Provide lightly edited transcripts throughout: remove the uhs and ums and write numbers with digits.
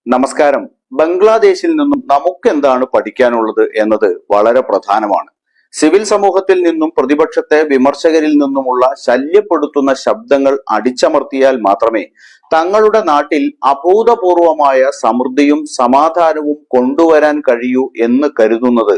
നമസ്കാരം. ബംഗ്ലാദേശിൽ നിന്നും നമുക്കെന്താണ് പഠിക്കാനുള്ളത് എന്നത് വളരെ പ്രധാനമാണ്. സിവിൽ സമൂഹത്തിൽ നിന്നും പ്രതിപക്ഷത്തെ വിമർശകരിൽ നിന്നുമുള്ള ശല്യപ്പെടുത്തുന്ന ശബ്ദങ്ങൾ അടിച്ചമർത്തിയാൽ മാത്രമേ തങ്ങളുടെ നാട്ടിൽ അഭൂതപൂർവമായ സമൃദ്ധിയും സമാധാനവും കൊണ്ടുവരാൻ കഴിയൂ എന്ന് കരുതുന്നത്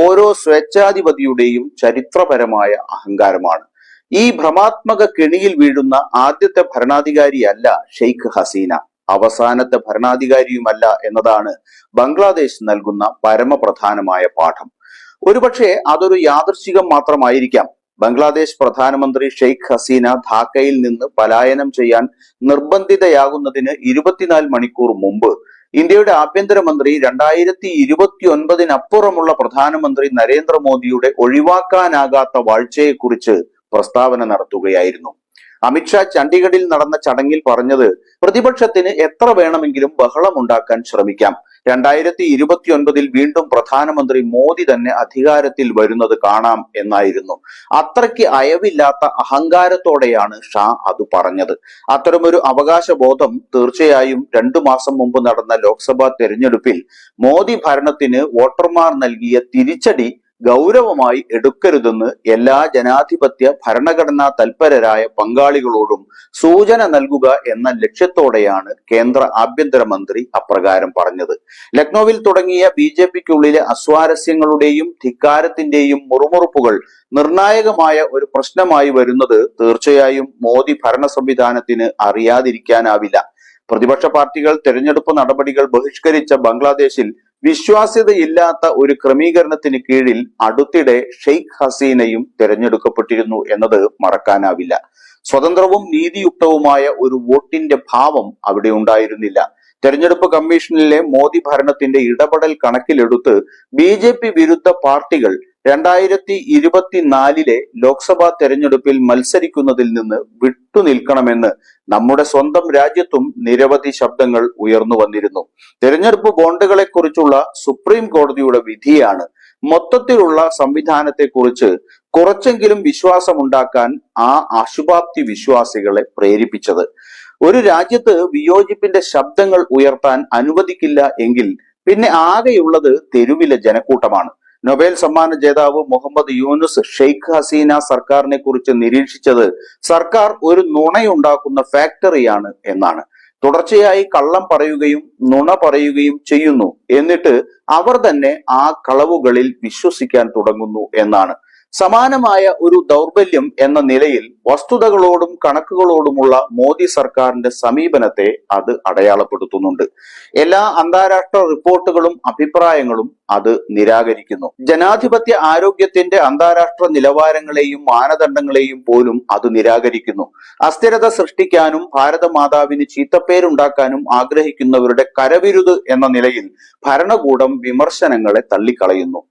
ഓരോ സ്വേച്ഛാധിപതിയുടെയും ചരിത്രപരമായ അഹങ്കാരമാണ്. ഈ ഭ്രമാത്മക കെണിയിൽ വീഴുന്ന ആദ്യത്തെ ഭരണാധികാരിയല്ല ഷെയ്ഖ് ഹസീന, അവസാനത്തെ ഭരണാധികാരിയുമല്ല എന്നതാണ് ബംഗ്ലാദേശ് നൽകുന്ന പരമപ്രധാനമായ പാഠം. ഒരുപക്ഷെ അതൊരു യാദൃശ്ചികം മാത്രമായിരിക്കാം. ബംഗ്ലാദേശ് പ്രധാനമന്ത്രി ഷെയ്ഖ് ഹസീന ധാക്കയിൽ നിന്ന് പലായനം ചെയ്യാൻ നിർബന്ധിതയാകുന്നതിന് 24 മണിക്കൂർ മുമ്പ് ഇന്ത്യയുടെ ആഭ്യന്തരമന്ത്രി 2029 പ്രധാനമന്ത്രി നരേന്ദ്രമോദിയുടെ ഒഴിവാക്കാനാകാത്ത വാഴ്ചയെക്കുറിച്ച് പ്രസ്താവന നടത്തുകയായിരുന്നു. അമിത്ഷാ ചണ്ഡീഗഡിൽ നടന്ന ചടങ്ങിൽ പറഞ്ഞത്, പ്രതിപക്ഷത്തിന് എത്ര വേണമെങ്കിലും ബഹളമുണ്ടാക്കാൻ ശ്രമിക്കാം, 2029 വീണ്ടും പ്രധാനമന്ത്രി മോദി തന്നെ അധികാരത്തിൽ വരുന്നത് കാണാം എന്നായിരുന്നു. അത്രയ്ക്ക് അയവില്ലാത്ത അഹങ്കാരത്തോടെയാണ് ഷാ അത് പറഞ്ഞത്. അത്തരമൊരു അവകാശബോധം തീർച്ചയായും 2 മാസം മുമ്പ് നടന്ന ലോക്സഭാ തെരഞ്ഞെടുപ്പിൽ മോദി ഭരണത്തിന് വോട്ടർമാർ നൽകിയ തിരിച്ചടി ഗൗരവമായി എടുക്കരുതെന്ന് എല്ലാ ജനാധിപത്യ ഭരണഘടനാ തൽപരരായ പങ്കാളികളോടും സൂചന നൽകുക എന്ന ലക്ഷ്യത്തോടെയാണ് കേന്ദ്ര ആഭ്യന്തരമന്ത്രി അപ്രകാരം പറഞ്ഞത്. ലക്നൌവിൽ തുടങ്ങിയ BJPക്കുള്ളിലെ അസ്വാരസ്യങ്ങളുടെയും ധിക്കാരത്തിന്റെയും മുറുമുറുപ്പുകൾ നിർണായകമായ ഒരു പ്രശ്നമായി വരുന്നത് തീർച്ചയായും മോദി ഭരണ സംവിധാനത്തിന് അറിയാതിരിക്കാനാവില്ല. പ്രതിപക്ഷ പാർട്ടികൾ തെരഞ്ഞെടുപ്പ് നടപടികൾ ബഹിഷ്കരിച്ച ബംഗ്ലാദേശിൽ വിശ്വാസ്യതയില്ലാത്ത ഒരു ക്രമീകരണത്തിന് കീഴിൽ അടുത്തിടെ ഷെയ്ഖ് ഹസീനയും തിരഞ്ഞെടുക്കപ്പെട്ടിരുന്നു എന്നത് മറക്കാനാവില്ല. സ്വതന്ത്രവും നീതിയുക്തവുമായ ഒരു വോട്ടിന്റെ ഭാവം അവിടെ ഉണ്ടായിരുന്നില്ല. തെരഞ്ഞെടുപ്പ് കമ്മീഷനിലെ മോദി ഭരണത്തിന്റെ ഇടപെടൽ കണക്കിലെടുത്ത് BJP വിരുദ്ധ പാർട്ടികൾ 2024 ലോക്സഭാ തെരഞ്ഞെടുപ്പിൽ മത്സരിക്കുന്നതിൽ നിന്ന് വിട്ടുനിൽക്കണമെന്ന് നമ്മുടെ സ്വന്തം രാജ്യത്തും നിരവധി ശബ്ദങ്ങൾ ഉയർന്നു വന്നിരുന്നു. തെരഞ്ഞെടുപ്പ് ബോണ്ടുകളെ കുറിച്ചുള്ള സുപ്രീം കോടതിയുടെ വിധിയാണ് മൊത്തത്തിലുള്ള സംവിധാനത്തെക്കുറിച്ച് കുറച്ചെങ്കിലും വിശ്വാസമുണ്ടാക്കാൻ ആ അശുഭാപ്തി വിശ്വാസികളെ പ്രേരിപ്പിച്ചത്. ഒരു രാജ്യത്ത് വിയോജിപ്പിന്റെ ശബ്ദങ്ങൾ ഉയർത്താൻ അനുവദിക്കില്ല എങ്കിൽ പിന്നെ ആകെയുള്ളത് തെരുവിലെ ജനക്കൂട്ടമാണ്. നൊബേൽ സമ്മാന ജേതാവ് മുഹമ്മദ് യൂനുസ് ഷെയ്ഖ് ഹസീന സർക്കാരിനെ കുറിച്ച് നിരീക്ഷിച്ചത് സർക്കാർ ഒരു നുണയുണ്ടാക്കുന്ന ഫാക്ടറിയാണ് എന്നാണ്. തുടർച്ചയായി കള്ളം പറയുകയും നുണ പറയുകയും ചെയ്യുന്നു, എന്നിട്ട് അവർ തന്നെ ആ കളവുകളിൽ വിശ്വസിക്കാൻ തുടങ്ങുന്നു എന്നാണ്. സമാനമായ ഒരു ദൗർബല്യം എന്ന നിലയിൽ വസ്തുതകളോടും കണക്കുകളോടുമുള്ള മോദി സർക്കാരിന്റെ സമീപനത്തെ അത് അടയാളപ്പെടുത്തുന്നുണ്ട്. എല്ലാ അന്താരാഷ്ട്ര റിപ്പോർട്ടുകളും അഭിപ്രായങ്ങളും അത് നിരാകരിക്കുന്നു. ജനാധിപത്യ ആരോഗ്യത്തിന്റെ അന്താരാഷ്ട്ര നിലവാരങ്ങളെയും മാനദണ്ഡങ്ങളെയും പോലും അത് നിരാകരിക്കുന്നു. അസ്ഥിരത സൃഷ്ടിക്കാനും ഭാരതമാതാവിന് ചീത്തപ്പേരുണ്ടാക്കാനും ആഗ്രഹിക്കുന്നവരുടെ കരവിരുത് എന്ന നിലയിൽ ഭരണകൂടം വിമർശനങ്ങളെ തള്ളിക്കളയുന്നു.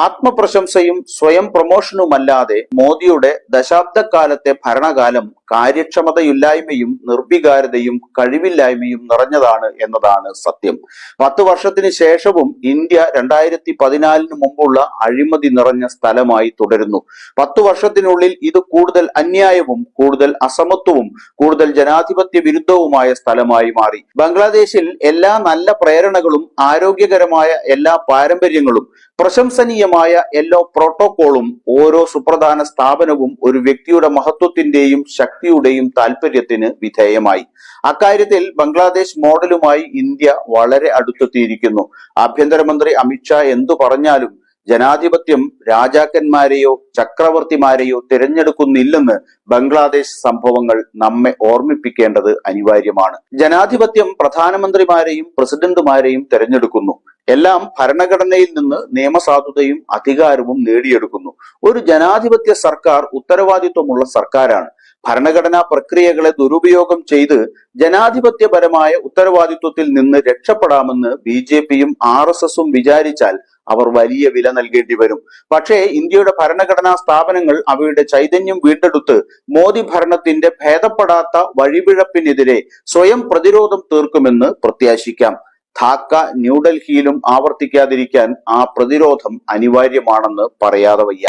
ആത്മപ്രശംസയും സ്വയം പ്രമോഷനുമല്ലാതെ മോദിയുടെ ദശാബ്ദക്കാലത്തെ ഭരണകാലം കാര്യക്ഷമതയില്ലായ്മയും നിർവികാരതയും കഴിവില്ലായ്മയും നിറഞ്ഞതാണ് എന്നതാണ് സത്യം. 10 വർഷത്തിന് ശേഷവും ഇന്ത്യ 2014 മുമ്പുള്ള അഴിമതി നിറഞ്ഞ സ്ഥലമായി തുടരുന്നു. 10 വർഷത്തിനുള്ളിൽ ഇത് കൂടുതൽ അന്യായവും കൂടുതൽ അസമത്വവും കൂടുതൽ ജനാധിപത്യ വിരുദ്ധവുമായ സ്ഥലമായി മാറി. ബംഗ്ലാദേശിൽ എല്ലാ നല്ല പ്രേരണകളും ആരോഗ്യകരമായ എല്ലാ പാരമ്പര്യങ്ങളും പ്രശംസനീയമായ എല്ലാ പ്രോട്ടോകോളും ഓരോ സുപ്രധാന സ്ഥാപനവും ഒരു വ്യക്തിയുടെ മഹത്വത്തിന്റെയും ശക്തിയുടെയും താല്പര്യത്തിന് വിധേയമായി. അക്കാര്യത്തിൽ ബംഗ്ലാദേശ് മോഡലുമായി ഇന്ത്യ വളരെ അടുത്തെത്തിയിരിക്കുന്നു. ആഭ്യന്തരമന്ത്രി അമിത്ഷാ എന്തു പറഞ്ഞാലും ജനാധിപത്യം രാജാക്കന്മാരെയോ ചക്രവർത്തിമാരെയോ തിരഞ്ഞെടുക്കുന്നില്ലെന്ന് ബംഗ്ലാദേശ് സംഭവങ്ങൾ നമ്മെ ഓർമ്മിപ്പിക്കേണ്ടത് അനിവാര്യമാണ്. ജനാധിപത്യം പ്രധാനമന്ത്രിമാരെയും പ്രസിഡന്റുമാരെയും തിരഞ്ഞെടുക്കുന്നു. എല്ലാം ഭരണഘടനയിൽ നിന്ന് നിയമസാധുതയും അധികാരവും നേടിയെടുക്കുന്നു. ഒരു ജനാധിപത്യ സർക്കാർ ഉത്തരവാദിത്വമുള്ള സർക്കാരാണ്. ഭരണഘടനാ പ്രക്രിയകളെ ദുരുപയോഗം ചെയ്ത് ജനാധിപത്യപരമായ ഉത്തരവാദിത്വത്തിൽ നിന്ന് രക്ഷപ്പെടാമെന്ന് BJPയും RSSും വിചാരിച്ചാൽ അവർ വലിയ വില നൽകേണ്ടി വരും. പക്ഷേ ഇന്ത്യയുടെ ഭരണഘടനാ സ്ഥാപനങ്ങൾ അവയുടെ ചൈതന്യം വീണ്ടെടുത്ത് മോദി ഭരണത്തിന്റെ ഭേദപ്പെടാത്ത വഴിപിഴപ്പിനെതിരെ സ്വയം പ്രതിരോധം തീർക്കുമെന്ന് പ്രത്യാശിക്കാം. ധാക്ക, ന്യൂഡൽഹിയിലും ആവർത്തിക്കാതിരിക്കാൻ ആ പ്രതിരോധം അനിവാര്യമാണെന്ന് പറയാതെ വയ്യ.